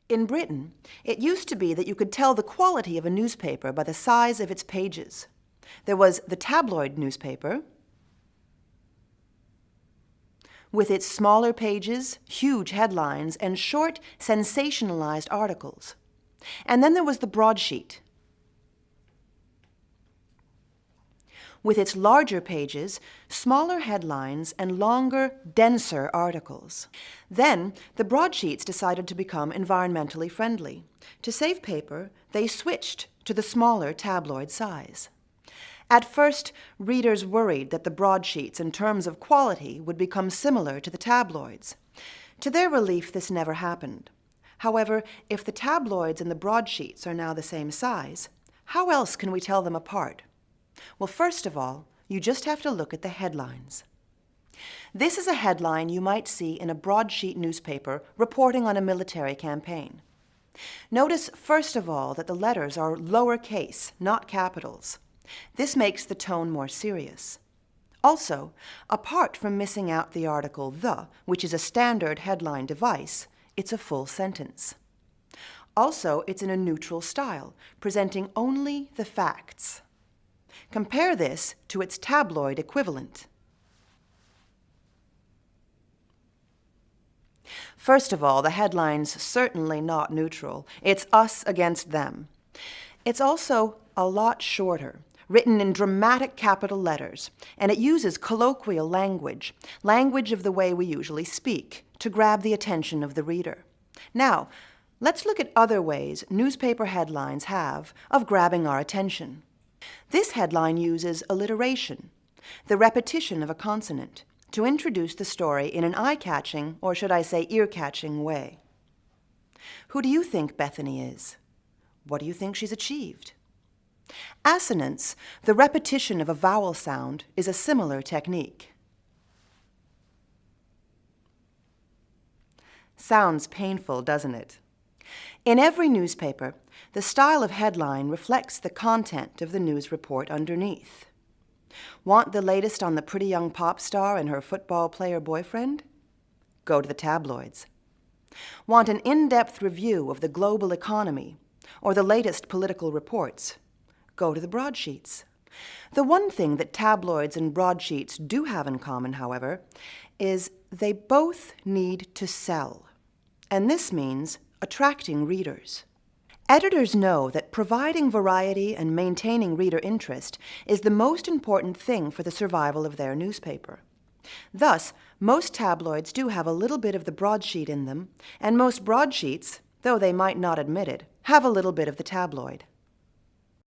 In Britain, it used to be that you could tell the quality of a newspaper by the size of its pages. There was the tabloid newspaper, with its smaller pages, huge headlines, and short, sensationalized articles. And then there was the broadsheet, with its larger pages, smaller headlines, and longer, denser articles. Then, the broadsheets decided to become environmentally friendly. To save paper, they switched to the smaller tabloid size. At first, readers worried that the broadsheets, in terms of quality, would become similar to the tabloids. To their relief, this never happened. However, if the tabloids and the broadsheets are now the same size, how else can we tell them apart? Well, first of all, you just have to look at the headlines. This is a headline you might see in a broadsheet newspaper reporting on a military campaign. Notice, first of all, that the letters are lowercase, not capitals. This makes the tone more serious. Also, apart from missing out the article "the," which is a standard headline device, it's a full sentence. Also, it's in a neutral style, presenting only the facts. Compare this to its tabloid equivalent. First of all, the headline's certainly not neutral. It's us against them. It's also a lot shorter, written in dramatic capital letters, and it uses colloquial language, language of the way we usually speak, to grab the attention of the reader. Now, let's look at other ways newspaper headlines have of grabbing our attention. This headline uses alliteration, the repetition of a consonant, to introduce the story in an eye-catching, or should I say ear-catching, way. Who do you think Bethany is? What do you think she's achieved? Assonance, the repetition of a vowel sound, is a similar technique. Sounds painful, doesn't it? In every newspaper, the style of headline reflects the content of the news report underneath. Want the latest on the pretty young pop star and her football player boyfriend? Go to the tabloids. Want an in-depth review of the global economy or the latest political reports? Go to the broadsheets. The one thing that tabloids and broadsheets do have in common, however, is they both need to sell. And this means attracting readers. Editors know that providing variety and maintaining reader interest is the most important thing for the survival of their newspaper. Thus, most tabloids do have a little bit of the broadsheet in them, and most broadsheets, though they might not admit it, have a little bit of the tabloid.